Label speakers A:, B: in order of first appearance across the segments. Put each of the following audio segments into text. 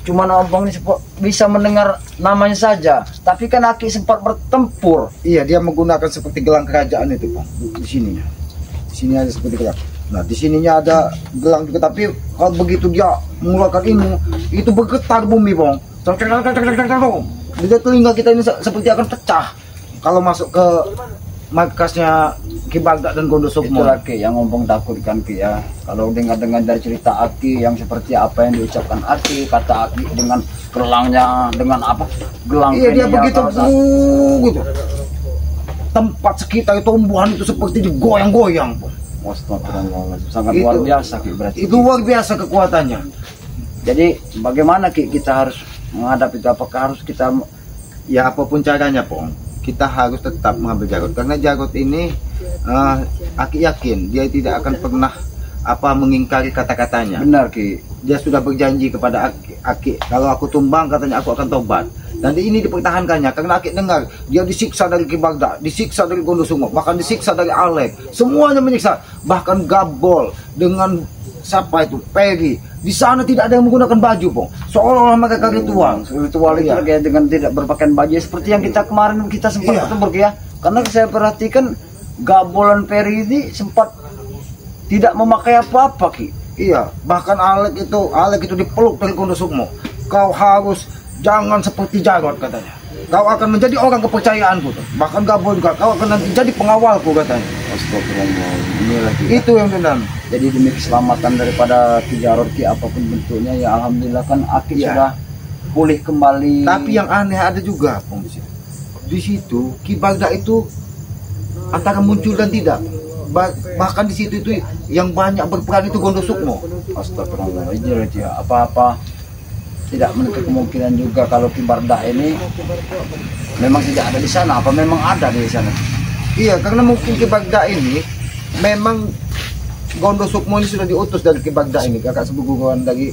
A: cuma Ompong ini bisa mendengar namanya saja, tapi kan Aki sempat bertempur.
B: Iya, dia menggunakan seperti gelang kerajaan itu, Pong. Di sininya. Di sini ada seperti gelang. Nah, di sininya ada gelang juga, tapi kalau begitu dia mengeluarkan ilmu, itu bergetar bumi, Pong. Dia telinga kita ini seperti akan pecah kalau masuk ke markasnya Ki Bagda dan Gondosukmo.
A: Itulah Ki yang Ompong takutkan Ki ya. Kalau dengar-dengar dari cerita Aki yang seperti apa yang diucapkan Aki, kata Aki dengan gelangnya, dengan apa? Gelang.
B: Iya, dia begitu gitu. Tempat sekitar tumbuhan itu seperti digoyang-goyang.
A: Astagfirullahaladzim. Sangat luar biasa Ki berarti.
B: Itu luar biasa kekuatannya.
A: Jadi bagaimana Ki kita harus menghadapi itu? Apakah harus kita,
B: ya apapun caranya, Pong, kita harus tetap mengambil Jarot, karena Jarot ini Aki yakin dia tidak akan pernah mengingkari kata-katanya.
A: Benar Ki.
B: Dia sudah berjanji kepada Aki, kalau aku tumbang katanya aku akan tobat. Dan ini dipertahankannya karena Aki dengar dia disiksa dari Ki Bagda, disiksa dari Gondosukmo, bahkan disiksa dari Alek. Semuanya menyiksa, bahkan Gabol dengan siapa itu Peri. Di sana tidak ada yang menggunakan baju, Pong. Seolah-olah mereka ritual.
A: Ritual itu kayak dengan tidak berpakaian baju seperti yang kita kemarin kita sempat bertemu ya. Karena saya perhatikan Gabolan Peri ini sempat tidak memakai apa-apa Ki.
B: Iya, bahkan Alek itu dipeluk dari Gondosukmo. Kau harus jangan seperti Jarot katanya. Kau akan menjadi orang kepercayaanku. Bahkan Gabol juga, kau akan nanti jadi pengawalku katanya.
A: Astagfirullah.
B: Itu yang benar.
A: Jadi demi keselamatan daripada Ki Jarot Ki apapun bentuknya ya alhamdulillah kan Aki sudah pulih kembali.
B: Tapi yang aneh ada juga, Pong, di situ. Di situ Ki Bagda itu antara muncul dan tidak. Bahkan di situ itu yang banyak berperan itu Gondosukmo.
A: Astagfirullah. Apa-apa tidak menutup kemungkinan juga kalau Ki Bagda ini memang tidak ada di sana. Apa memang ada di sana?
B: Iya, karena mungkin Ki Bagda ini memang Gondosukmo ini sudah diutus dari Ki Bagda ini, kakak sepuguan dari,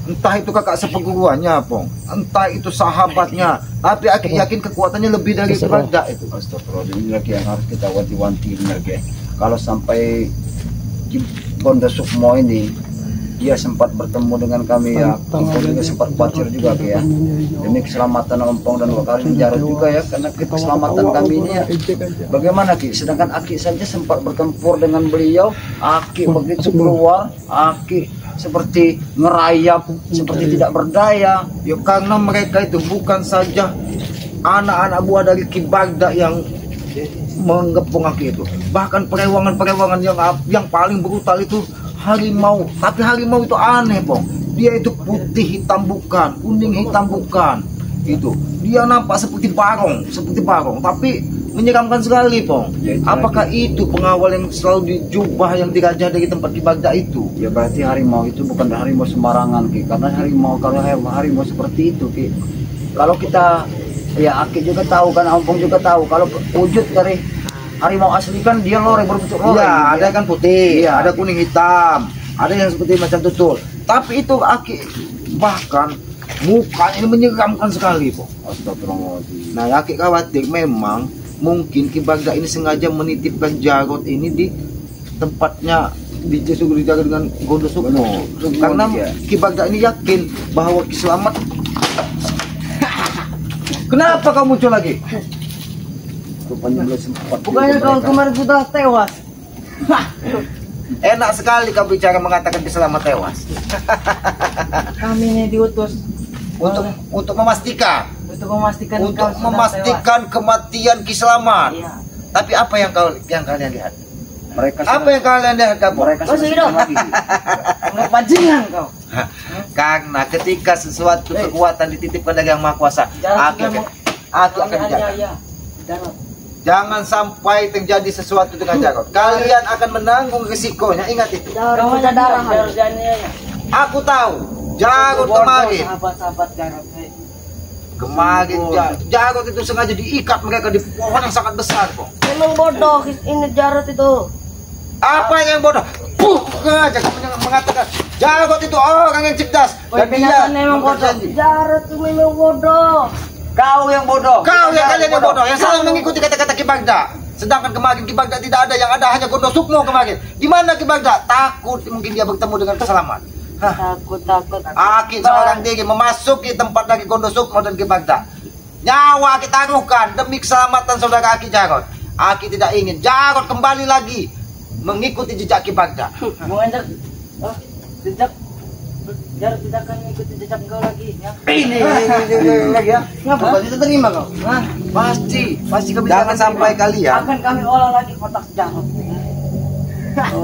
B: entah itu kakak sepuguannya, Pong, entah itu sahabatnya, tapi Aki yakin kekuatannya lebih dari Ki Bagda itu.
A: Astagfirullah, ini lagi yang harus kita wanti-wanti benar Ki. Kalau sampai Gondosukmo ini dia sempat bertemu dengan kami ya, Ompong juga sempat khawatir juga Ki ya. Demi keselamatan Ompong dan kali Jarot juga ya, karena keselamatan kami ini ya. Bagaimana Ki? Sedangkan Aki saja sempat bertempur dengan beliau, Aki begitu keluar, Aki seperti ngerayap, seperti tidak berdaya.
B: Ya karena mereka itu bukan saja anak-anak buah dari Ki Bagda yang menggepung Aki itu, bahkan perewangan-perewangan yang paling brutal itu harimau. Tapi harimau itu aneh, Pong. Dia itu putih hitam bukan, kuning hitam bukan. Itu dia nampak seperti barong, tapi menyeramkan sekali, Pong.
A: Ya,
B: apakah itu pengawal yang selalu dijubah yang dirajah dari tempat Ki Bagda itu?
A: Ya berarti harimau itu bukan harimau sembarangan Ki, karena kalau harimau seperti itu Ki, kalau kita ya Aki juga tahu kan, Ompong juga tahu kalau wujud dari harimau asli kan dia loreng, berbentuk loreng.
B: Iya, ada kan putih,
A: iya,
B: ada kuning hitam, ada yang seperti macam tutul. Tapi itu Aki bahkan mukanya ini menyeramkan sekali, Pong.
A: Astagfirullahaladzim.
B: Nah, Aki khawatir memang mungkin Ki Bagda ini sengaja menitipkan Jarot ini di tempatnya di dijaga dengan Gondosukmo. Karena Ki Bagda ini yakin bahwa Ki Slamet. Kenapa kamu muncul lagi?
C: Bukannya kau kemarin sudah tewas?
B: Enak sekali kau bicara mengatakan Ki Slamet tewas.
C: Kami ini diutus
B: untuk memastikan
C: tewas.
B: Kematian Ki Slamet.
C: Iya.
B: Tapi apa yang kalian lihat?
A: Mereka
B: Apa yang kalian lihat, kamu?
A: Mereka
C: Kau sudah
A: lagi.
C: nggak bajingan kau.
B: Karena ketika sesuatu kekuatan dititipkan dari Yang Maha Kuasa, aku akan jaga. Jangan sampai terjadi sesuatu dengan Jarot. Kalian akan menanggung risikonya. Ingat itu.
C: Kau ada darah.
B: Aku tahu. Jarot kemarin.
C: Sahabat Jarot.
B: Kemarin Jarot itu sengaja diikat mereka di pohon yang sangat besar, kok.
C: Memang bodoh ini Jarot itu.
B: Apa yang bodoh? Aja kamu mengatakan Jarot itu orang yang cerdas dan dia
C: memang bodoh. Jarot itu memang bodoh.
A: Kau yang bodoh.
B: Kalian yang bodoh yang selalu mengikuti kata-kata Ki Bagda. Sedangkan kemarin Ki Bagda tidak ada, yang ada hanya Gondosukmo kemarin. Di mana Ki Bagda? Takut mungkin dia bertemu dengan Ki Slamet.
C: Takut.
B: Aki seorang diri memasuki tempat dari Gondosukmo dan Ki Bagda. Nyawa Aki taruhkan demi keselamatan saudara Aki Jarot. Aki tidak ingin Jarot kembali lagi mengikuti jejak Ki Bagda.
C: Mengendar. Oh, jejak. Jarot tidak akan mengikuti jejak kau lagi. Ya.
B: Ini lagi ya.
C: Ngapa kau tidak terima kau? Hah?
B: Pasti jangan sampai kalian.
C: Akan kami olah lagi kotak Jarot.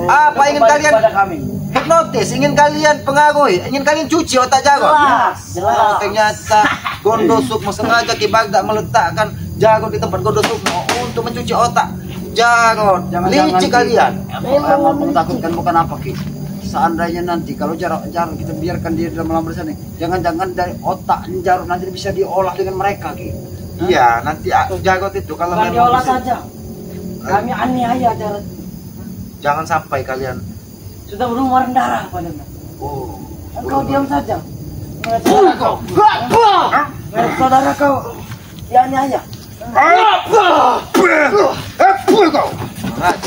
B: Apa ingin
C: Kembali
B: kalian
C: kepada kami?
B: hipnotis, ingin kalian pengaruhi, ingin kalian cuci otak Jarot.
C: Jelas.
B: Ternyata Gondosukmo sengaja Ki Bagda meletakkan Jarot di tempat Gondosukmo untuk mencuci otak Jarot. Licik kalian.
A: Memang menakutkan bukan apa Ki. Seandainya nanti kalau Jarot kita biarkan dia dalam malam bersama, jangan-jangan dari otak Jarot nanti bisa diolah dengan mereka Ki.
B: Iya, nanti Jarot itu kalau
C: Bukan
B: memang
C: diolah
B: bisa-
C: saja. Kami aniaya Jarot.
B: jangan sampai kalian.
C: Sudah berumuran darah padanya.
B: Oh,
C: Kau diam saja. Melihat saudara kau. Melihat saudara kau. Dianiaya.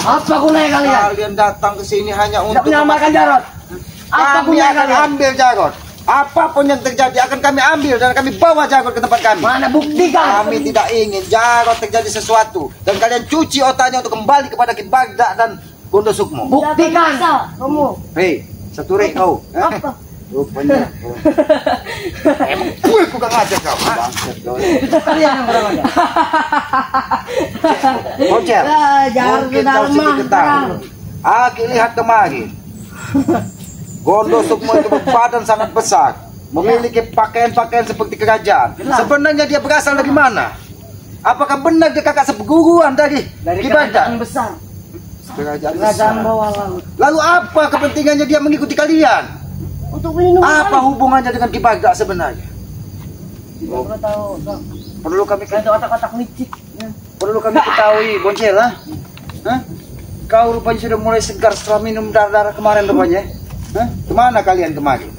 C: Apa gunanya kalian?
B: Kalian datang ke sini hanya
C: Tidak
B: untuk
C: menyelamatkan Jarot. Apa
B: kami
C: gunanya
B: akan
C: kalian?
B: ambil Jarot. Apapun yang terjadi akan kami ambil dan kami bawa Jarot ke tempat kami.
C: Mana buktikan?
B: Kami tidak ingin Jarot terjadi sesuatu dan kalian cuci otaknya untuk kembali kepada Ki Bagda dan Gondosukmo.
C: Buktikan. Kamu.
B: Hei, seturi kau.
C: Apa?
A: Rupanya
B: Emang gue gak ngajar kau.
A: bangsat kau.
C: Kalian yang berapa?
B: Bocel,
C: Jangan
B: mungkin
C: sudah
B: kau sedikit
C: lemah.
B: tahu. Aki lihat kemarin. Gondosukmo itu berbadan sangat besar, memiliki pakaian-pakaian seperti kerajaan. Sebenarnya dia berasal dari mana? Apakah benar dia kakak seperguruan dari Ki Bagda?
C: Kerajaan besar.
B: Kerajaan
C: Kerajaan
B: besar.
C: bawah laut.
B: Lalu apa kepentingannya dia mengikuti kalian?
C: Untuk minum.
B: Apa hubungannya dengan Ki Bagda sebenarnya?
C: Tidak pernah tahu.
B: Perlu kami
C: Kayak otak-otak licik.
A: Perlu kami ketahui Boncel, ha? Hah? Kau rupanya sudah mulai segar setelah minum darah-darah kemarin rupanya.
B: Hah? Kemana kalian kemarin?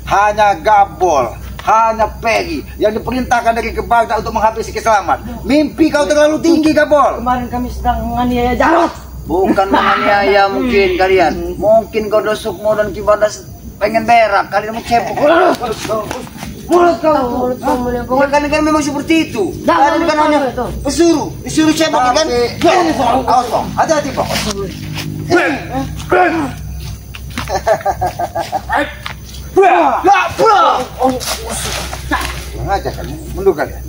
B: Hanya Gabol, hanya Peggy yang diperintahkan dari Ki Bagda untuk menghabisi Ki Selamat. Mimpi kau terlalu tinggi, Gabol.
C: Kemarin kami sedang menganiaya Jarot.
A: Bukan menganiaya mungkin kalian. Mungkin Gondosukmo dan Ki Bagda pengen berak, kalian mau cepuk.
C: Mulut kau.
B: Bukan kan memang seperti itu.
C: Jangan
B: Kalian kan
C: lupa
B: hanya
C: itu.
B: disuruh cepuk kan? Awas Bang, hati-hati Bang. Ngajak kan, mundur kalian.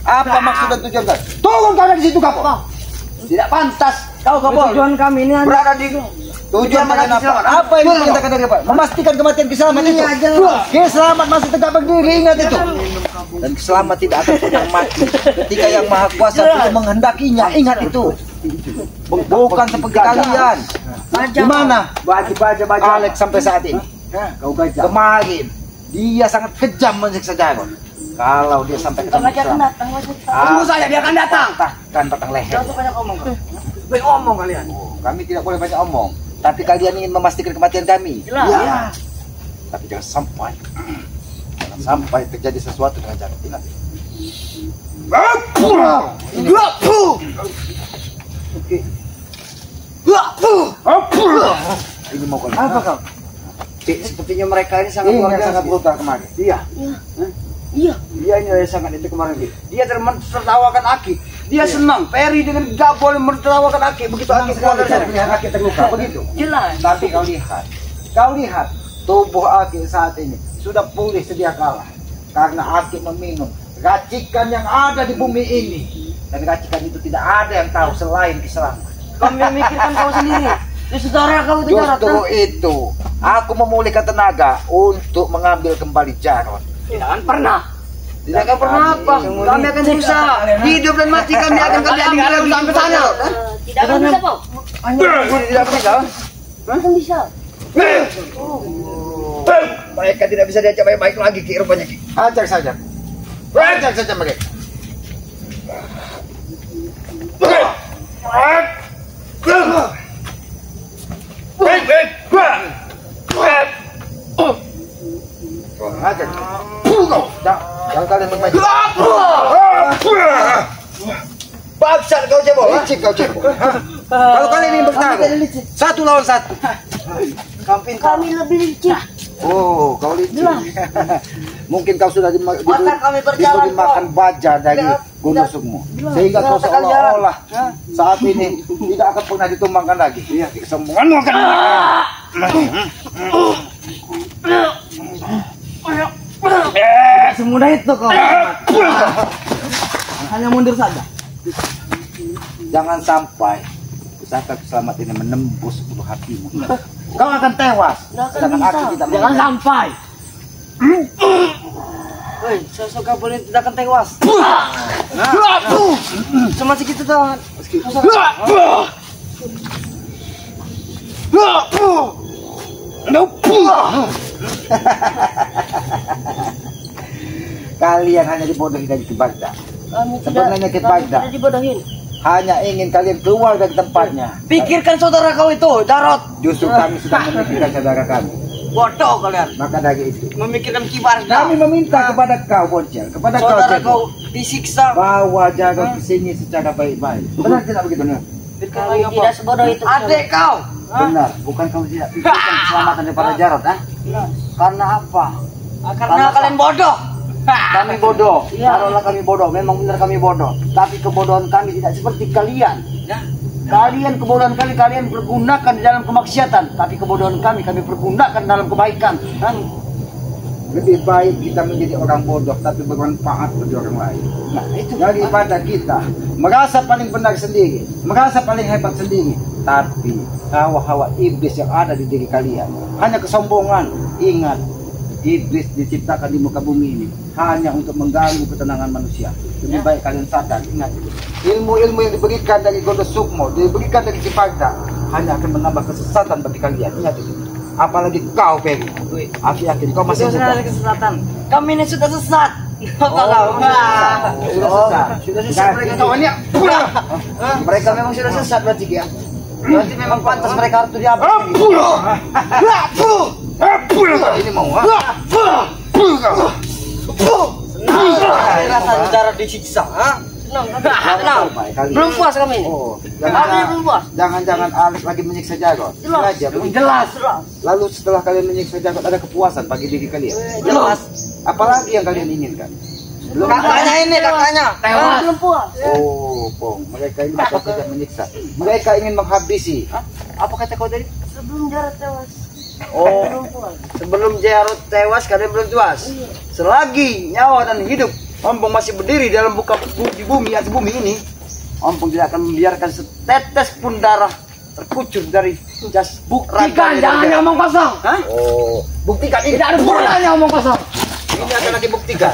B: Apa maksud dan tujuan kalian? Turun kalian di situ, Gabol.
A: Tidak pantas kau Gabol.
C: Tujuan kami ini hanya
B: Berada di tujuan kalian apa? Apa yang diperintahkan dari Bapak? Memastikan kematian Ki Selamat itu. Ki Selamat masih tegak berdiri, ingat itu. Dan Ki Selamat tidak akan pernah mati ketika Yang Maha Kuasa belum menghendakinya. Ingat itu. Bukan seperti kalian. Gimana?
A: Baca.
B: Alex sampai saat ini.
A: Kau gajah.
B: Kemarin dia sangat kejam menyiksa Jarot. Kalau dia sampai ketemu Ki Selamat,
C: Tunggu saja, dia akan datang.
B: patahkan batang leher.
C: Jangan banyak omong. Banyak omong kalian.
B: Oh, kami tidak boleh banyak omong. Tapi kalian ingin memastikan kematian kami.
C: Jelas.
B: Ya. Tapi jangan sampai terjadi sesuatu dengan Jarot. Ingat. Ini mau kalian.
A: Apa kau? Sepertinya mereka ini sangat
B: Ini
A: luar
B: yang
A: biasa.
B: sangat brutal kemarin. Iya.
C: Iya.
A: Dia ini yang sangat itu kemarin. Dia tertawakan Aki. Dia senang. Peri dengan Gabol menertawakan Aki. Begitu Aki keluar dari sana, Aki terluka. Begitu.
C: Jelas.
A: Tapi kau lihat tubuh Aki saat ini sudah pulih sedia kala karena Aki meminum racikan yang ada di bumi ini, dan racikan itu tidak ada yang tahu selain Ki Selamat.
C: Kau memikirkan kau sendiri. Di saudara kau itu Jarot.
B: Justru itu, aku memulihkan tenaga untuk mengambil kembali Jarot.
C: Tidak akan pernah.
A: Tidak akan pernah apa. Kami akan berusaha. Hidup dan mati kami akan kami ambil sampai sana.
C: Tidak akan bisa, Pak.
A: Tidak bisa.
C: Tidak bisa.
A: Mereka tidak bisa diajak baik-baik lagi Ki rupanya Ki.
B: Hajar saja. Hajar saja mereka. Hajar. Jangan kalian bermain.
A: Bangsat kau cebol.
B: Licik kau cebol. Kalau kalian ingin bertarung, 1 lawan 1.
C: Kami lebih licik.
B: Oh, kau licik. Mungkin kau sudah
C: Masa kami berjalan
B: diberi makan
C: kok.
B: baja dari
C: Tidak.
B: gondosukmu, sehingga kau
C: Tidak akan
B: seolah-olah saat ini tidak akan pernah ditumbangkan lagi. Iya, kesombonganmu akan
C: Semudah itu kau. Hanya mundur saja.
B: Jangan sampai pusaka selamat ini menembus ulu hatimu. Kau akan tewas.
C: Tidak akan
B: Sedangkan
C: bisa.
B: aku tidak
C: Jangan
B: meninggal.
C: sampai. Hei, sosok kau boleh tidak akan tewas. Cuma segitu doang.
B: Kalian hanya dibodohi dari Kibagda.
C: Kami
B: Sebenarnya Kibagda
C: tidak dibodohin.
B: hanya ingin kalian keluar dari tempatnya.
C: Pikirkan saudara kau itu, Darot.
B: Justru kami sudah memikirkan saudara kami.
C: Bodoh kalian.
B: Maka dari itu
C: Memikirkan kibar.
B: kami meminta kepada kau, Boncel, kepada kau,
C: Saudara
B: Ceko,
C: kau disiksa.
B: bawa jaga ke sini secara baik-baik. Benar tidak begitu, Nek?
C: Kami tidak sebodoh itu. Adek kau.
B: Benar, bukan kau tidak pikirkan keselamatan daripada Jarod, ha? Karena apa?
C: Karena kalian bodoh.
B: Kami bodoh,
C: Iya.
B: taruhlah kami bodoh, memang benar kami bodoh. Tapi kebodohan kami tidak seperti kalian. Kalian kebodohan kalian pergunakan di dalam kemaksiatan, tapi kebodohan kami pergunakan dalam kebaikan. Kan? Lebih baik kita menjadi orang bodoh tapi bermanfaat bagi orang lain. Nah, itu daripada kita merasa paling benar sendiri, merasa paling hebat sendiri, tapi hawa-hawa iblis yang ada di diri kalian hanya kesombongan. Ingat, iblis diciptakan di muka bumi ini hanya untuk mengganggu ketenangan manusia. Lebih baik kalian sadar, ingat itu. Ilmu-ilmu yang diberikan dari Gondosukmo, diberikan dari Kibagda, hanya akan menambah kesesatan bagi kalian. Ingat itu. Apalagi kau, Peri. Aki-aki, kau masih
C: Sudah ada
B: muda.
C: kesesatan. Kami ini sudah sesat. Apa kau?
B: Sudah sesat.
C: Sudah sesat mereka kawannya.
B: Mereka memang sudah sesat berarti ya. Berarti memang pantas mereka harus dihabis. Ini mau
C: Rasa saudara disiksa. Senang. Belum puas kami ini.
B: Oh,
C: Kami belum puas.
B: jangan-jangan Alex lagi menyiksa Jarod.
C: Jelas.
B: Sengaja, begitu.
C: Jelas.
B: Lalu setelah kalian menyiksa Jarod ada kepuasan bagi diri kalian.
C: Jelas.
B: Apalagi yang kalian inginkan? Belum
C: Kakaknya ini, kakaknya. Tewas. Belum puas.
B: Oh, Pong, mereka ini bukan tidak menyiksa. Mereka ingin menghabisi. Apa kata kau tadi?
C: Sebelum Jarod tewas.
B: Oh,
C: Belum puas.
B: sebelum Jarod tewas kalian belum puas. Selagi nyawa dan hidup Ompong masih berdiri dalam di bumi atas bumi ini, Ompong tidak akan membiarkan setetes pun darah terkucur dari jasbuk
C: Buktikan, jangan ngomong kosong.
B: Hah? Oh, buktikan ini.
C: Tidak ada gunanya ngomong kosong.
B: Ini akan lagi buktikan.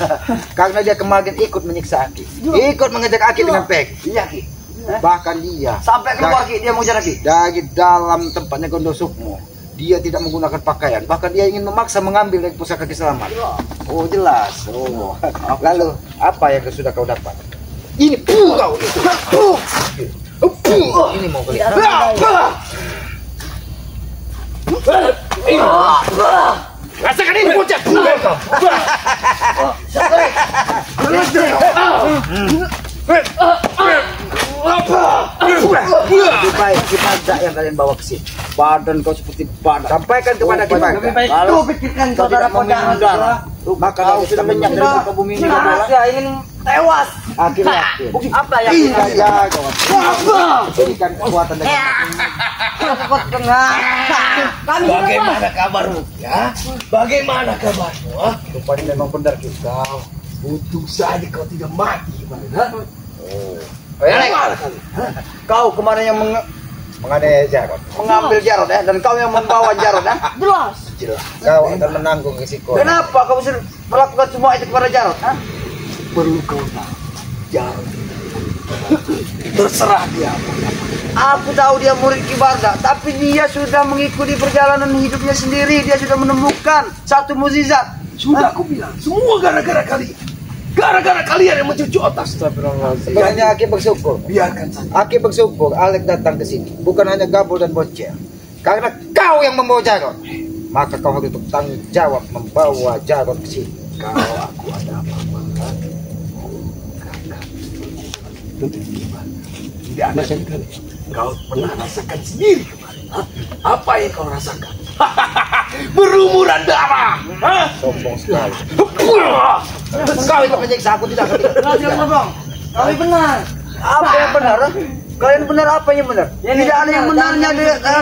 B: Karena dia kemarin ikut menyiksa Aki, ikut mengejek Aki dengan pek. Iya, Ki. Bahkan dia
C: Sampai keluar Ki, dia mau jarak Ki.
B: dari dalam tempatnya Gondosukmo, dia tidak menggunakan pakaian, bahkan dia ingin memaksa mengambil dari pusaka Kiselamat. Oh, jelas. Oh, lalu apa yang sudah kau dapat? Ini kau itu. Ini mau kau lihat. Rasakan ini bocah. Lebih baik Kibagda yang kalian bawa ke sini. Badan kau seperti badan. Sampaikan kepada Kibagda.
C: Lebih baik
B: Kalau
C: itu pikirkan
B: kau
C: saudara
B: tidak mau minum
C: saudara.
B: darah, maka kau sudah lenyap dari muka bumi ini.
C: Dia ingin tewas.
B: Akhirnya
C: Apa yang
B: iya ya kau. Berikan kekuatan dari
C: takut kena? Kami
D: Bagaimana kabarmu? Ya? Bagaimana kabarmu? Ah?
B: rupanya memang benar kita.
D: Untung saja kau tidak mati kemarin.
B: Bagaimana kau kemarin yang menganiaya Jarod, mengambil Jarod ya, dan kau yang membawa Jarod ya.
C: jelas.
B: Jelas. Kau akan menanggung risiko. Kenapa kau bisa melakukan semua itu kepada Jarod? Ha?
D: Perlu kau tahu. Jarod terserah dia.
B: Aku tahu dia murid Kibagda, tapi dia sudah mengikuti perjalanan hidupnya sendiri. Dia sudah menemukan satu mukjizat.
D: Sudah aku bilang, semua gara-gara kalian. Gara-gara kalian yang mencuci otak.
B: Sebenarnya Aki bersyukur.
D: Biarkan saja.
B: Aki bersyukur Alek datang ke sini, bukan hanya Gabul dan Bocel. Karena kau yang membawa Jarod, maka kau harus bertanggung jawab membawa Jarod ke sini.
D: Kalau aku ada apa-apa, tentu gimana? Tidak ada sekali. Kau pernah rasakan sendiri kemarin. Hah? Apa yang kau rasakan? Berumuran darah.
B: Sombong sekali.
C: Kau itu menyiksa aku tidak kami benar.
B: Apa yang benar? Kalian benar apa yang benar? Tidak ada yang benarnya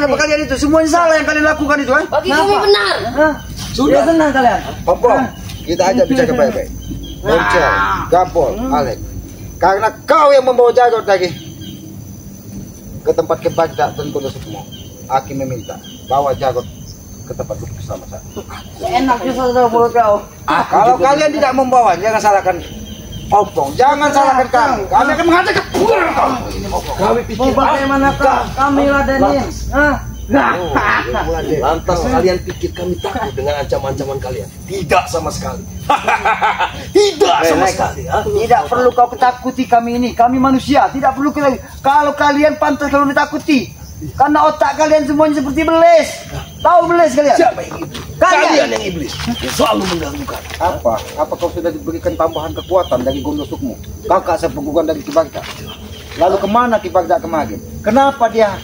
B: apa kalian itu. Semuanya salah yang kalian lakukan itu.
C: Bagi kami benar.
B: Sudah
C: benar kalian.
B: Ompong, kita aja bicara baik-baik. Boncel, Gapol, Alek. Karena kau yang membawa Jarod lagi ke tempat Bagda dan Gondosukmo. Aki meminta bawa Jarod ke tempat duduk bersama saya.
C: Enaknya saudara mulut kau.
B: Kalau kalian tidak membawa, jangan salahkan Ompong. Jangan salahkan kami. Kami akan menghajar ke
D: Kami pikir
C: Bagaimanakah kami ladenin?
D: lantas kalian pikir kami takut dengan ancaman-ancaman kalian? Tidak sama sekali. Tidak sama sekali.
B: Tidak perlu kau ketakuti kami ini. Kami manusia. Tidak perlu kalian. Kalau kalian pantas kalau ditakuti. Karena otak kalian semuanya seperti belis. Tahu belis kalian?
D: Siapa yang iblis? Kalian yang iblis. Selalu mengganggukan.
B: Apa kau sudah diberikan tambahan kekuatan dari Gondosukmo? Kakak sepupuan dari Ki Bagda. Lalu kemana Ki Bagda kemarin? Kenapa dia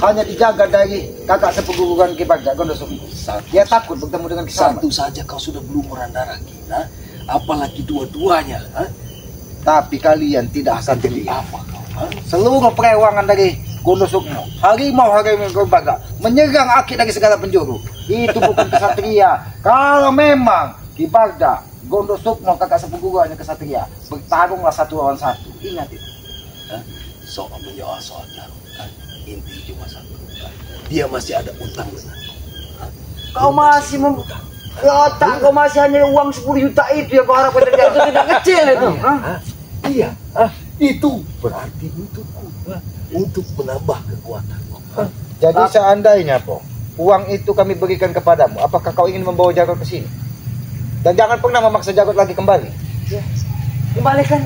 B: hanya dijaga dari kakak sepupuan Ki Bagda Gondosukmo? Dia takut bertemu dengan Kisama.
D: Satu saja kau sudah berumuran darah kita, apalagi dua-duanya.
B: Tapi kalian tidak akan
D: Jadi
B: terlihat.
D: apa kau?
B: Seluruh perewangan dari Gondosukmo, harimau Ki Bagda menyerang Aki dari segala penjuru. Itu bukan kesatria. Kalau memang Ki Bagda Gondosukmo kakak sepupuannya kesatria, bertarunglah satu lawan satu. Ingat itu.
D: Soal menyoal soal Jarod, inti cuma satu. Dia masih ada utang dengan
B: Kau masih otak kau masih hanya uang 10 juta itu yang kau harapkan dari itu tidak kecil itu.
D: Iya, itu berarti untukku, untuk menambah kekuatanku.
B: Jadi seandainya uang itu kami berikan kepadamu, apakah kau ingin membawa Jarod ke sini? Dan jangan pernah memaksa Jarod lagi kembali.
C: Kembalikan.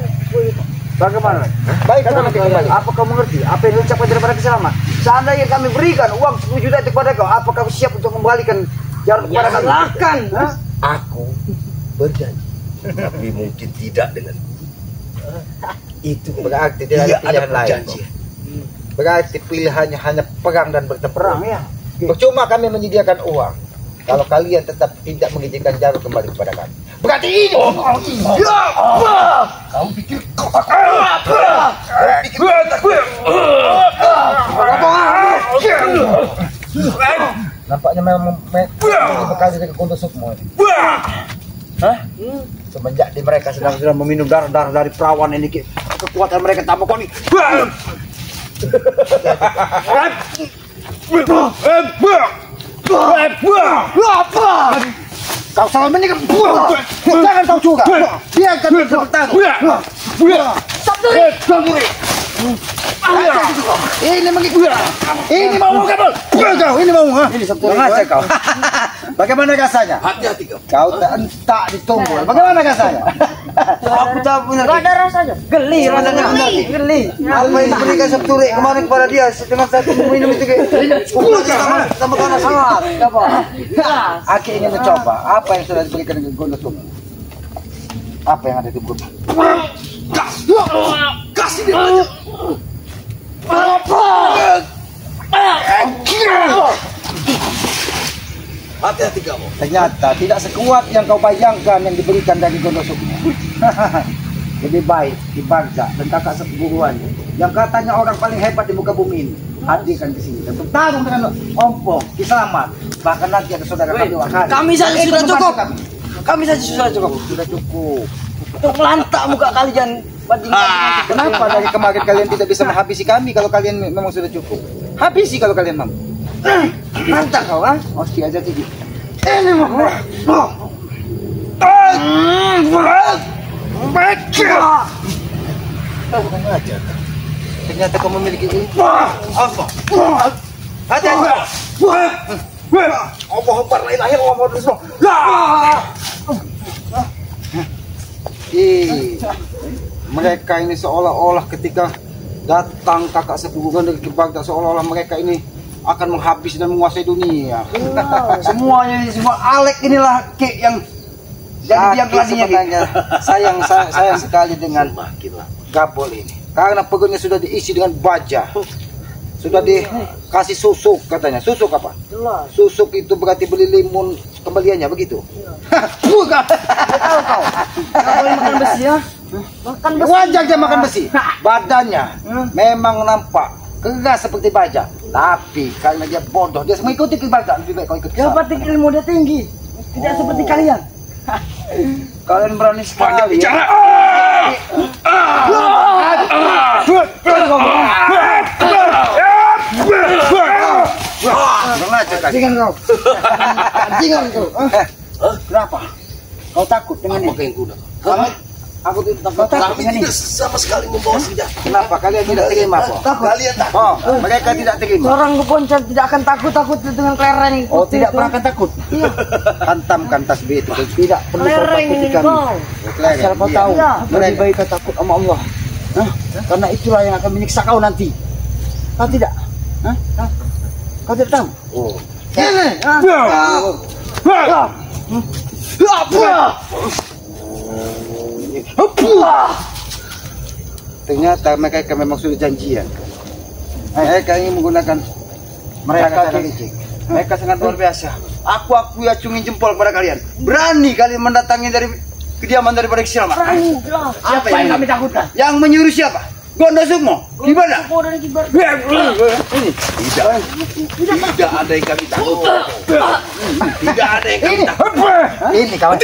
B: Bagaimana? Baik, nanti kembali. Apa kau mengerti? Apa yang diucapkan daripada Kisama? Seandainya kami berikan uang 10 juta itu kepada kau, apakah kau siap untuk membalikan Jarod kepada kami?
C: Silakan.
D: Aku berjanji, tapi mungkin tidak dengan
B: Itu berarti tidak ada pilihan lain. Berarti pilihannya hanya perang dan bertempur.
C: Ya.
B: Percuma kami menyediakan uang kalau kalian tetap tidak mengizinkan Jarod kembali kepada kami. Berarti ini.
D: Kau pikir kau apa?
B: Nampaknya memang bekal dari Gondosukmo ini. Semenjak mereka sedang meminum darah dari perawan ini, kekuatan mereka tambah kok nih. Kau salah menikah. Jangan kau juga. Biarkan kita bertarung. Ini ini mau kau. Ini mau. Ini sengaja kau. Bagaimana rasanya?
D: Hati-hati kau.
B: Kau tak ditumbul. Bagaimana rasanya? Aku tak benar.
C: Gak ada rasanya. Geli rasanya. Geli.
B: Apa yang diberikan Septuri kemarin kepada dia dengan satu minum itu sama kanan sangat. Apa? Aki ingin mencoba apa yang sudah diberikan dengan Gondosukmo. Apa yang ada di buku?
D: Kasih dia aja. Hati-hati kamu.
B: Ternyata tidak sekuat yang kau bayangkan yang diberikan dari Gondosukmo. Lebih baik di Bagda dan kakak sepupuannya yang katanya orang paling hebat di muka bumi ini hadirkan di sini dan bertarung dengan Ompong, Kisama, bahkan nanti ada saudara kami akan.
C: Kami saja sudah cukup. Kami saja sudah cukup.
B: Sudah cukup.
C: Untuk melantak muka kalian.
B: Kenapa dari kemarin kalian tidak bisa menghabisi kami kalau kalian memang sudah cukup? Habisi kalau kalian mampu.
C: Mantap kau, ha?
B: Oke aja tinggi.
C: Ini mau.
B: Ternyata kau memiliki ini.
D: Apa?
B: Hati-hati.
D: Allah Akbar, la ilaha illallah Muhammadur Rasulullah.
B: Mereka ini seolah-olah ketika datang kakak sepupuan dari Ki Bagda, seolah-olah mereka ini akan menghabis dan menguasai dunia. Semuanya ini semua Alek inilah Ki yang jadi yang keladinya. Sayang sekali dengan Gabol ini. Karena perutnya sudah diisi dengan baja. sudah dikasih susuk katanya. Susuk apa?
C: Jelas.
B: Susuk itu berarti beli limun kembaliannya begitu. Bukan.
C: Tahu kau. Kau boleh makan besi ya? Makan besi.
B: Wajar dia makan besi. Badannya memang nampak keras seperti baja, tapi karena dia bodoh, dia mengikuti baja. Lebih baik kau ikut.
C: Yang penting ilmu dia tinggi. Tidak seperti kalian.
B: Kalian berani sekali ya. Jangan kau. Jangan kau. Kenapa? Kau takut dengan ini?
D: Pakai kuda.
B: Aku takut
D: Kami
B: dengan ini.
D: tidak sama sekali membawa senjata.
B: Kenapa kalian tidak terima?
D: Kalian takut.
B: Oh, mereka tidak terima.
C: Orang keponcet tidak akan takut dengan kelereng.
B: Oh, tidak pernah akan takut.
C: Iya.
B: Hantamkan tasbih itu. Tidak perlu kau
C: Kelereng
B: takuti
C: ini
B: kami.
C: kau.
B: Asal kau
C: Iya.
B: tahu,
C: Iya.
B: lebih baik kau takut sama Allah. Hah? Karena itulah yang akan menyiksa kau nanti. Kau tidak? Hah? Hah? Kau tidak tahu? Oh.
C: Ini.
B: Ternyata mereka memang sudah janjian. Mereka ingin menggunakan mereka licik. Mereka sangat luar biasa. Aku acungin jempol kepada kalian. Berani kalian mendatangi dari kediaman daripada Kisramat.
C: Siapa yang kami takutkan?
B: Yang menyuruh siapa? Gondo Sukmo. Gimana? Ini.
D: Tidak ada yang kami takut. Tidak ada yang kami takut.
B: Ini kawan.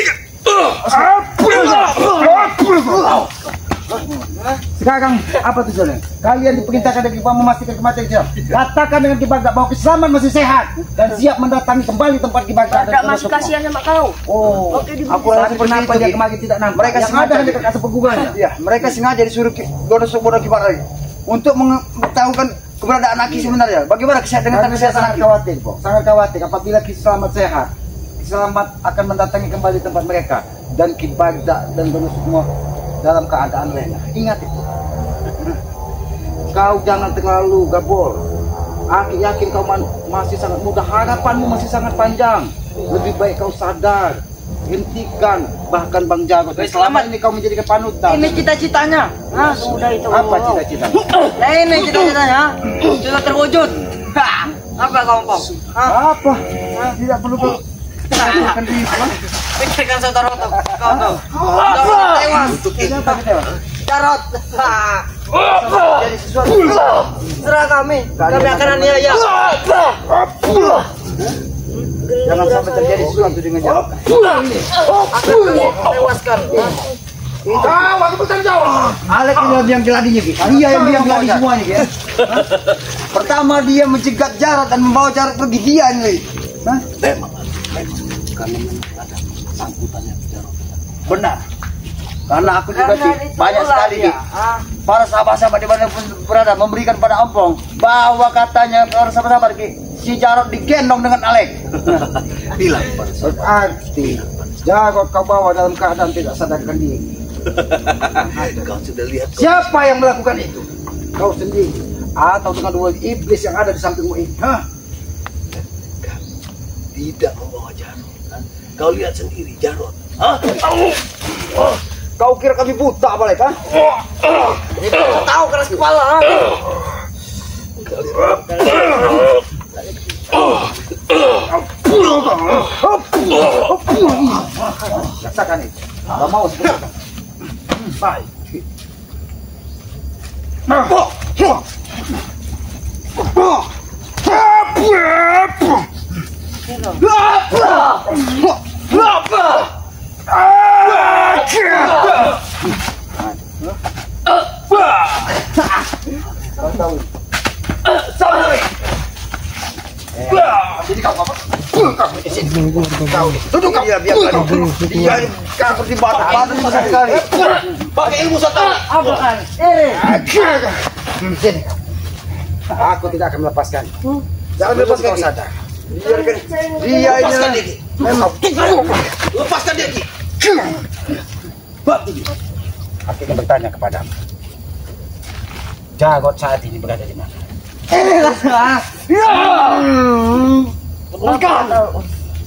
B: Sekarang apa tujuannya? Kalian diperintahkan dari Kibar memastikan kematian Kibar. Katakan dengan Kibar bahwa Kisramat masih sehat dan siap mendatangi kembali tempat Kibar.
C: Tidak masih kasihan sama kau.
B: Oh, aku rasa kenapa dia kemarin tidak nampak. Mereka sengaja dekat kasih pegugannya. Iya, mereka sengaja disuruh Gondo Sukmo dan Kibar lagi untuk mengetahukan keberadaan Aki sebenarnya. Bagaimana kesehatan sangat khawatir, Pak. Sangat khawatir apabila Kisramat sehat. Kisramat akan mendatangi kembali tempat mereka dan Kibar dan Gondo Sukmo dalam keadaan lena. Ingat itu. Kau jangan terlalu gabol. Aku yakin kau masih sangat muda. Harapanmu masih sangat panjang. Lebih baik kau sadar. Hentikan bahkan Bang Jago. Selama ini kau menjadikan panutan.
C: Ini cita-citanya. Nah, sudah itu.
B: Apa cita-cita?
C: Nah, ini cita-citanya. Sudah terwujud. Apa kau mau?
B: Apa? Tidak perlu kau.
C: Pikirkan saudara kau. Tewas. Jarot.
B: Jadi sesuatu.
C: Serah kami. Kami akan aniaya.
B: Jangan sampai terjadi sesuatu dengan Jarot.
C: Tewaskan.
B: Aku bertanggung jawab. Alek ini yang geladinya, Ki. Dia yang biang geladi semuanya, Ki. Pertama dia mencegat Jarot dan membawa Jarot pergi. Dia ini. Hah?
D: Memang karena ada sangkutannya Jarot.
B: Benar. Karena aku juga
C: Karena
B: Ki,
C: itu
B: banyak
C: ulah
B: sekali
C: dia.
B: Ki. Para sahabat-sahabat di mana pun berada memberikan pada Ompong bahwa katanya para sahabat-sahabat Ki, si Jarot digendong dengan Alek.
D: Bilang pada saya.
B: Berarti Jarot kau bawa dalam keadaan tidak sadarkan diri.
D: Kau sudah lihat.
B: Siapa yang melakukan itu? Kau sendiri atau dengan dua iblis yang ada di sampingmu ini? Hah?
D: Tidak membawa Jarot. Kau lihat sendiri Jarot. Hah?
B: Kau kira kami buta apa lagi?
C: Tahu keras kepala.
B: Rasakan itu. Gak mau sebenarnya. Baik. Jadi kau apa? Di sini. Duduk kau. Iya, biar kau. Dia seperti batu besar sekali.
D: Pakai ilmu satan.
C: Apa kan?
B: Sini. Aku tidak akan melepaskan. Jangan melepaskan kau sadar. Biarkan dia
D: Lepaskan
B: ini.
D: dia.
B: Memang.
D: Lepaskan dia.
B: Aku ingin bertanya kepadamu. Jarot saat ini berada di mana?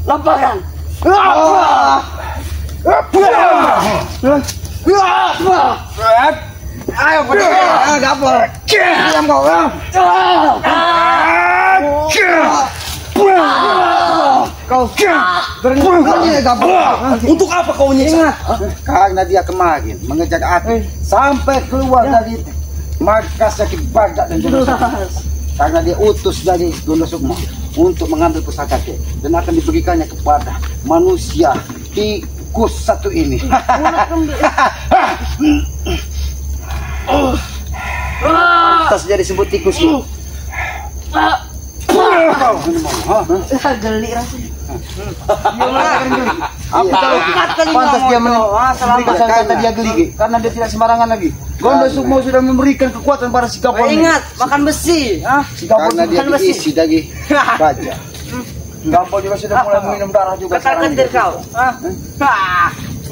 C: Laparan.
B: Ayo pergi. Gapol. Diam kau. Kau berhenti gapol.
D: Untuk apa kau menyiksa?
B: Karena dia kemarin mengejar aku sampai keluar dari markas Ki Bagda dan Gondo Sukmo. Karena dia utus dari Gondo Sukmo untuk mengambil pusaka Ki dan akan diberikannya kepada manusia tikus satu ini. Tas jadi sebut tikus.
C: Geli rasanya.
B: Pantas dia memberikan kata dia geli karena dia tidak sembarangan lagi. Gondo Sukmo sudah memberikan kekuatan pada si Gapol.
C: Ingat, makan besi.
B: Si Gapol
C: Karena dia
B: makan besi. Diisi dari baja. Gapol juga sudah mulai minum darah juga.
C: Katakan dari kau.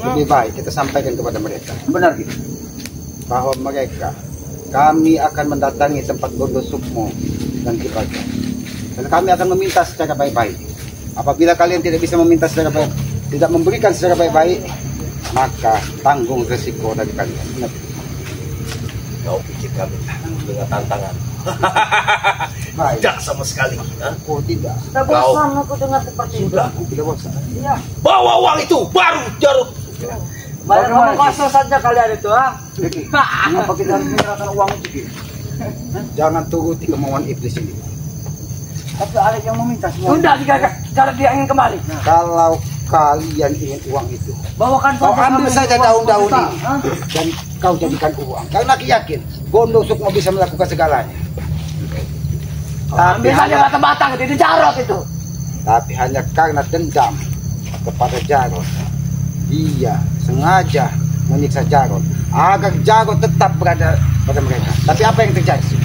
B: Lebih baik kita sampaikan kepada mereka. Benar gitu. Bahwa mereka kami akan mendatangi tempat Gondo Sukmo dan Ki Bagda. Dan kami akan meminta secara baik-baik. Apabila kalian tidak bisa meminta secara baik, tidak memberikan secara baik-baik, maka tanggung resiko dari kalian. Ingat.
D: Kau pikir kami dengan tantangan?
B: Baik.
D: Tidak sama sekali.
B: Oh tidak.
C: Tak bosan aku dengar seperti itu.
D: Sudah.
B: Aku tidak bosan.
C: Iya.
D: Bawa uang itu baru Jarot.
C: Bayar kamu kosong saja kalian itu,
B: Oke. Apa kita harus menyerahkan uang itu? Ki? Jangan turuti kemauan iblis ini. Tapi ada yang meminta semua.
C: Sudah cara dia ingin kembali.
B: Kalau kalian ingin uang itu,
C: Bawakan
B: kau
C: saja
B: ambil
C: kami
B: saja
C: uang
B: daun-daun
C: kita.
B: ini dan kau jadikan uang. Karena aku yakin Gondo Sukmo bisa melakukan segalanya.
C: Ambil saja bata-bata di Jarot itu.
B: Tapi hanya karena dendam kepada Jarot, dia sengaja menyiksa Jarot agar Jarot tetap berada pada mereka. Tapi apa yang terjadi?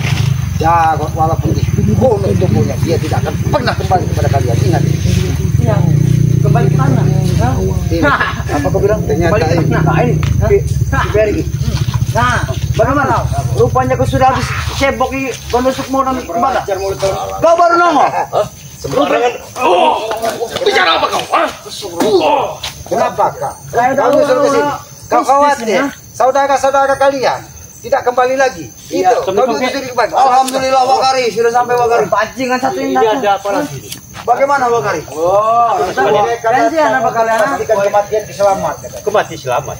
B: Jarot walaupun dibunuh tubuhnya, dia tidak akan pernah kembali kepada kalian. Ingat.
C: Iya. Kembali ke mana?
B: Apa kau bilang? Ternyata ini. Si Ferry.
C: Nah, bagaimana? Rupanya kau sudah habis cebok di Gondo Sukmo dan Ki Bagda. Kau baru nongol.
D: Sembarangan. Bicara apa kau?
B: Kenapa kak?
C: Saya
B: Kau
C: tahu
B: suruh ke sini. Kau khawatir
C: bisnisnya.
B: saudara-saudara kalian tidak kembali lagi.
C: Iya,
B: Itu. Kau disuruh ke Bagda.
C: Alhamdulillah Wakari sudah sampai Wakari. Bajingan satu ini datang.
B: Bagaimana Wakari?
C: Oh, gantian apa kalian?
B: Pastikan kematian selamat.
E: Kemati selamat.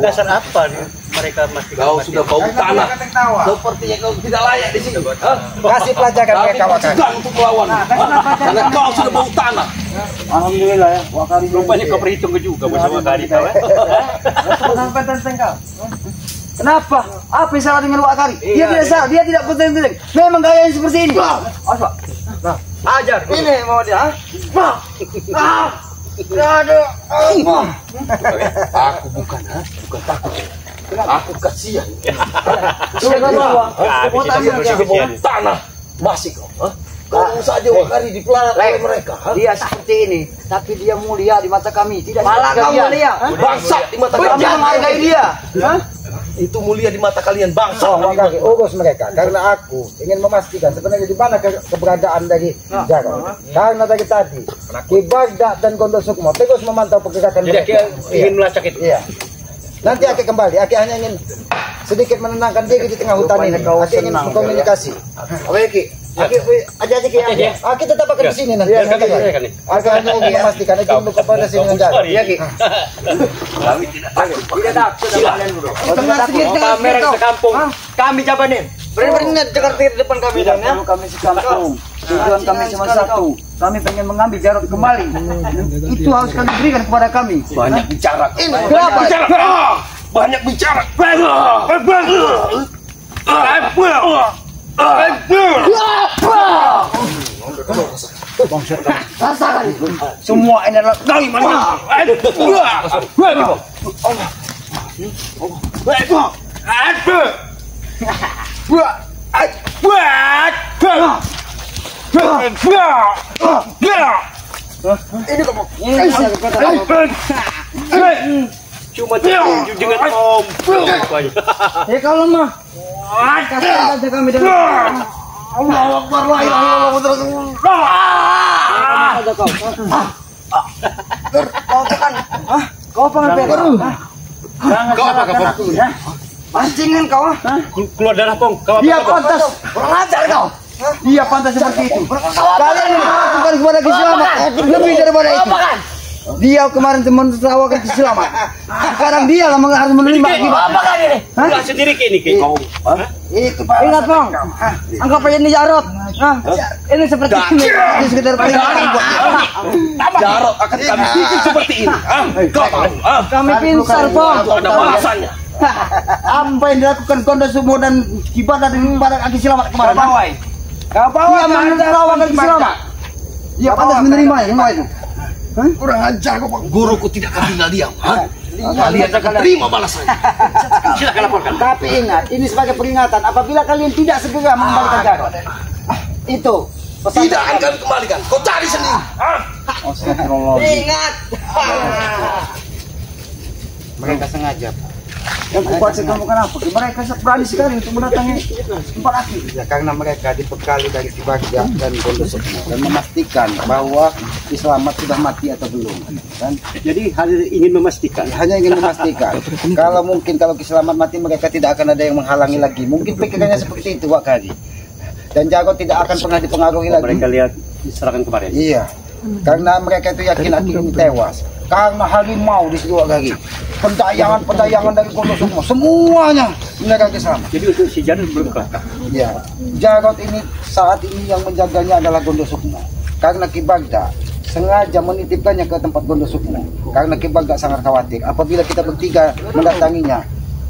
E: Dasar apa nih mereka mati?
D: Kau sudah bau tanah.
B: Tawa.
D: Sepertinya kau tidak layak di sini.
B: Kasih pelajaran
D: Kami
B: mereka Wakari.
D: sedang untuk melawan. Karena kau sudah bau tanah.
B: Alhamdulillah ya Wakari.
E: Rupanya kau perhitung juga bersama kali kau.
C: Sampai tentang kau. Kenapa? Apa yang salah dengan Wakari? Dia tidak salah, dia tidak penting-penting. Memang gayanya seperti ini. Apa?
E: Ajar.
C: Ini mau dia.
B: Aduh.
D: Aku bukan takut. Aku kasihan. Bau tanah. Masih kau. Kau saja Wakari dipelana oleh mereka.
C: Dia seperti ini, tapi dia mulia di mata kami. Tidak malah kau mulia.
D: Bangsat di mata
C: Jangan
D: kalian.
C: menghargai dia.
D: Itu mulia di mata kalian bangsa.
B: Oh, Wakari, urus mereka. Karena aku ingin memastikan sebenarnya di mana keberadaan dari Jarot. Karena dari tadi Ki Bagda dan Gondo Sukmo terus memantau pergerakan
E: Jadi
B: mereka.
E: ingin melacak itu.
B: Iya. Nanti Aki kembali. Aki hanya ingin sedikit menenangkan diri di tengah hutan ini. Aki ingin berkomunikasi. Oke, Ki. Aki, aja Ki. Aki tetap akan di sini nanti.
E: Biar kami selesaikan nih.
B: Aki hanya ingin memastikan Aki untuk kepada sini menjaga.
E: Iya Ki.
D: Kami tidak takut.
C: Tidak takut kalian dulu.
E: Mau pamer sekampung. Kami jabanin.
C: Benar-benar Jakarta di depan kami
B: Tidak
C: dan ya.
B: perlu kami sekampung. Tujuan kami cuma satu. Kami pengen mengambil Jarot kembali. Itu harus kami berikan kepada kami.
D: Banyak bicara.
B: Kenapa?
D: Banyak bicara.
B: Rasakan itu. Semua ini adalah dari mana?
E: Cuma ditunjuk dengan om.
C: Ya kalau mah. Kasih saja kami dengan.
B: Allah Akbar, la ilaha illallah.
C: Ada kau. Kau tekan. Kau pengen pegang.
D: Kau apa kabar?
C: Pancingan kau ah.
E: Keluar darah Pong. Kau
C: Dia
E: apa?
C: pantas. Kurang ajar kau. Dia pantas seperti itu. Kalian yang melakukan kepada Kiselamat lebih daripada itu. Dia kemarin teman tertawakan Kiselamat. Sekarang dia lah harus menerima akibat.
E: Apa kan ini? Pulang sendiri ini kau.
C: Itu Pak. Ingat Bang. Anggap aja ini Jarot. Ini seperti ini. Ini sekedar peringatan buat
D: Jarot akan kami bikin seperti ini. Kau tahu?
C: kami pinsar Bang.
D: Ada balasannya.
C: Apa yang dilakukan Gonda Sumo dan Kibada dan Badak Aki Selamat kemarin? Kau bawa menertawakan Aki Selamat. Dia pantas menerima itu.
D: Kurang ajar kau, Pak. Guruku tidak akan tinggal diam. Kalian akan terima balasannya. Silakan laporkan.
C: Tapi ingat, ini sebagai peringatan. Apabila kalian tidak segera mengembalikan Jarot, itu pesan.
D: Tidak akan kami kembalikan. Kau cari sendiri.
C: Ingat. Mereka sengaja. Yang kubuat kamu kenapa? Mereka berani sekali untuk mendatangi tempat Aki. Ya, karena mereka dibekali dari Kibagda dan Gonda Sukmo dan memastikan bahwa Kiselamat sudah mati atau belum. Kan?
E: Jadi ingin memastikan.
C: Hanya ingin memastikan. Kalau Kiselamat mati, mereka tidak akan ada yang menghalangi lagi. Mungkin pikirannya seperti itu, Wak Kari. Dan Jarot tidak akan pernah dipengaruhi lagi.
E: Mereka lihat serangan kemarin.
C: Iya. Karena mereka itu yakin Aki ini tewas. Karena harimau di situ lagi. Pendayangan dari Gonda Sukmo semuanya mereka Kiselamat.
E: Jadi untuk si Jarot berkah.
C: Ya, Jarot ini saat ini yang menjaganya adalah Gonda Sukmo. Karena Kibagda sengaja menitipkannya ke tempat Gonda Sukmo. Karena Kibagda sangat khawatir apabila kita bertiga mendatanginya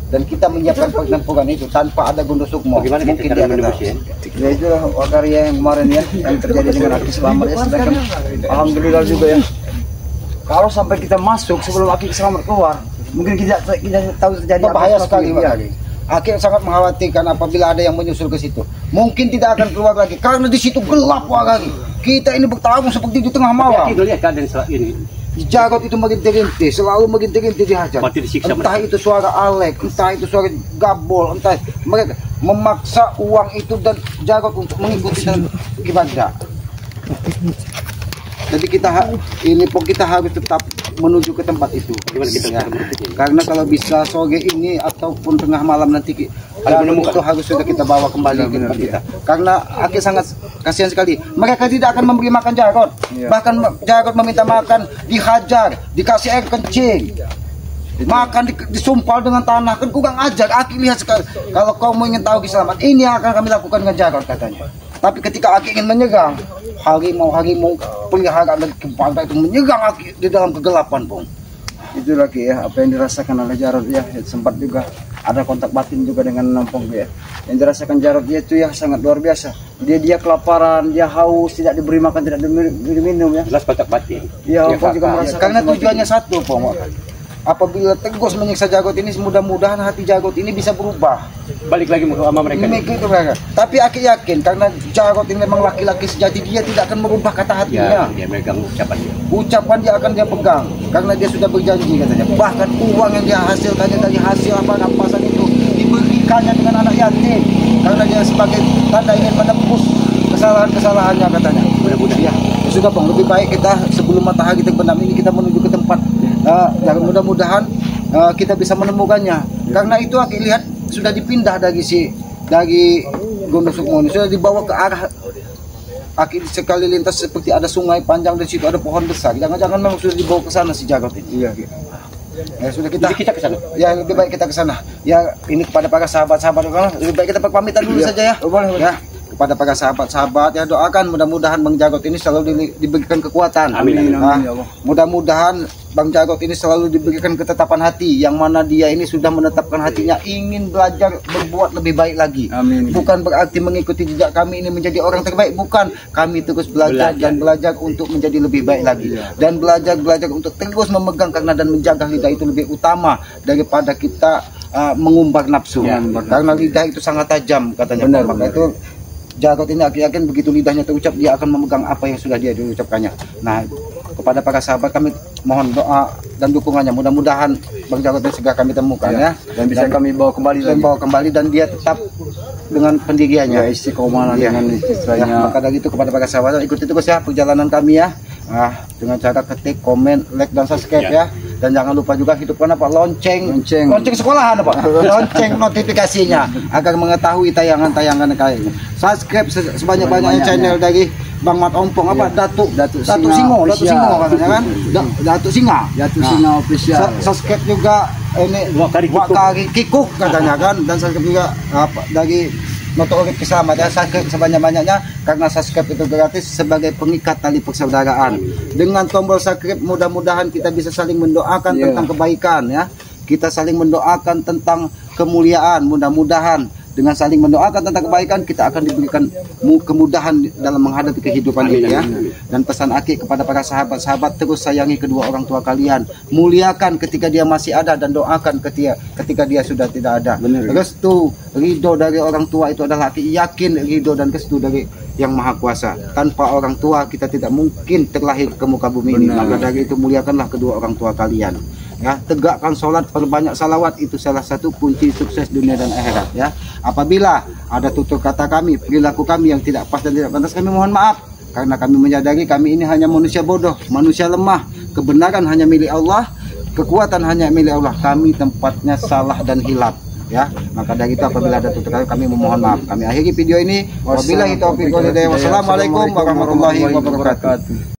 C: dan kita menyiapkan pertempuran itu tanpa ada Gonda Sukmo.
E: Bagaimana
C: mungkin
E: kita
C: dia
E: cara
C: akan
E: menembusnya?
C: Ya itulah wakarya yang kemarin ya yang terjadi dengan Aki Selamat ya. Sedangkan alhamdulillah juga ya. Kalau sampai kita masuk sebelum Aki Selamat keluar, mungkin kita tahu terjadi apa. Bahaya sekali ya. Aki sangat mengkhawatirkan apabila ada yang menyusul ke situ. Mungkin tidak akan keluar lagi karena di situ gelap lagi. Kita ini bertarung seperti di tengah malam.
E: Kita lihat keadaan ini.
C: Jarot itu merintih-rintih, selalu merintih-rintih dihajar.
E: Mati disiksa
C: Entah
E: mereka.
C: itu suara Alek, entah itu suara Gabol, entah mereka memaksa uang itu dan Jarot untuk mengikuti dan Kibagda. Jadi kita harus tetap menuju ke tempat itu.
E: Gimana kita
C: Ya.
E: menentukannya?
C: Karena kalau bisa sore ini ataupun tengah malam nanti
E: menemukan.
C: itu harus sudah kita bawa kembali ke tempat kita. Karena Aki sangat kasihan sekali. Mereka tidak akan memberi makan Jarot. Bahkan Jarot meminta makan, dihajar, dikasih air kencing. Makan disumpal dengan tanah, kan kurang ajar. Aki lihat sekali. Kalau kau mau ingin tahu Kiselamat, ini yang akan kami lakukan dengan Jarot katanya. Tapi ketika Aki ingin menyerang, harimau peliharaan dari Kibagda itu menyerang Aki di dalam kegelapan, Bung. Itu lagi ya, apa yang dirasakan oleh Jarot ya, sempat juga ada kontak batin juga dengan Nampong ya. Yang dirasakan Jarot dia itu ya sangat luar biasa. Dia kelaparan, dia haus, tidak diberi makan, tidak diberi minum ya.
E: Jelas kontak batin.
C: Ya, Nampong juga merasakan. Karena tujuannya satu, Bung. Apabila tegus menyiksa Jarot ini, mudah-mudahan hati Jarot ini bisa berubah.
E: Balik lagi sama mereka.
C: Itu mereka. Tapi Aki yakin karena Jarot ini memang laki-laki sejati, dia tidak akan merubah kata hatinya.
E: Ya, dia megang ucapan dia.
C: Ucapan dia akan dia pegang karena dia sudah berjanji katanya. Bahkan uang yang dia hasilkannya dari hasil rampasan itu diberikannya dengan anak yatim karena dia sebagai tanda ingin menembus kesalahan-kesalahannya katanya.
E: Mudah-mudahan.
C: Ya, sudah Bang, lebih baik kita sebelum matahari terbenam ini kita menuju ke tempat yang mudah-mudahan kita bisa menemukannya. Karena itu Aki lihat sudah dipindah dari Gonda Sukmo ini, sudah dibawa ke arah Aki sekali lintas seperti ada sungai panjang dan situ ada pohon besar. Jangan-jangan memang sudah dibawa ke sana si Jarot ini. Iya. Ya sudah kita
E: ke sana.
C: Ya lebih baik kita ke sana. Ya ini kepada para sahabat-sahabat lebih baik kita pamitan dulu saja ya. Boleh. Ya. Kepada para sahabat-sahabat ya doakan mudah-mudahan Bang Jarot ini selalu diberikan kekuatan.
E: Amin.
C: Mudah-mudahan Bang Jarot ini selalu diberikan ketetapan hati yang mana dia ini sudah menetapkan hatinya ingin belajar berbuat lebih baik lagi. Amin. Bukan berarti mengikuti jejak kami ini menjadi orang terbaik, bukan. Kami terus belajar dan belajar untuk menjadi lebih baik lagi. Dan belajar untuk terus memegang karena dan menjaga lidah itu lebih utama daripada kita mengumbar nafsu. Karena lidah itu sangat tajam katanya. Maka itu Jarot ini Aki yakin begitu lidahnya terucap dia akan memegang apa yang sudah dia diucapkannya. Nah, kepada para sahabat kami mohon doa dan dukungannya. Mudah-mudahan Bang Jarot ini segera kami temukan ya. Dan bisa kami bawa kembali dan dia tetap dengan pendiriannya. Ya, istiqomah dengan istilahnya. Ya, maka dari itu kepada para sahabat ikuti terus ya perjalanan kami ya. Dengan cara ketik, komen, like dan subscribe ya. Dan jangan lupa juga hidupkan apa? Lonceng sekolahan apa? Lonceng notifikasinya agar mengetahui tayangan-tayangan kalian. Subscribe sebanyak-banyaknya channel dari Bang Mat Ompong apa? Datuk Singo katanya kan? Datuk Singa official. Subscribe juga ini Wakari Kikuk katanya kan, dan subscribe juga apa dari Noto Urip Kiselamat ya. Subscribe sebanyak-banyaknya karena subscribe itu gratis sebagai pengikat tali persaudaraan. Dengan tombol subscribe mudah-mudahan kita bisa saling mendoakan tentang kebaikan ya. Kita saling mendoakan tentang kemuliaan. Mudah-mudahan dengan saling mendoakan tentang kebaikan kita akan diberikan kemudahan dalam menghadapi kehidupan ini ya. Dan pesan Aki kepada para sahabat-sahabat, terus sayangi kedua orang tua kalian, muliakan ketika dia masih ada dan doakan ketika dia sudah tidak ada. Restu ridho dari orang tua itu adalah Aki yakin ridho dan restu dari Yang Maha Kuasa. Tanpa orang tua kita tidak mungkin terlahir ke muka bumi ini. Maka dari itu muliakanlah kedua orang tua kalian. Ya, tegakkan sholat, perbanyak salawat, itu salah satu kunci sukses dunia dan akhirat ya. Apabila ada tutur kata kami, perilaku kami yang tidak pas dan tidak pantas, kami mohon maaf karena kami menyadari kami ini hanya manusia bodoh, manusia lemah. Kebenaran hanya milik Allah, kekuatan hanya milik Allah. Kami tempatnya salah dan hilaf ya. Maka dari itu apabila ada tutur kata kami memohon maaf. Kami akhiri video ini. Wabillahi taufiq wal hidayah. Wassalamualaikum warahmatullahi wabarakatuh.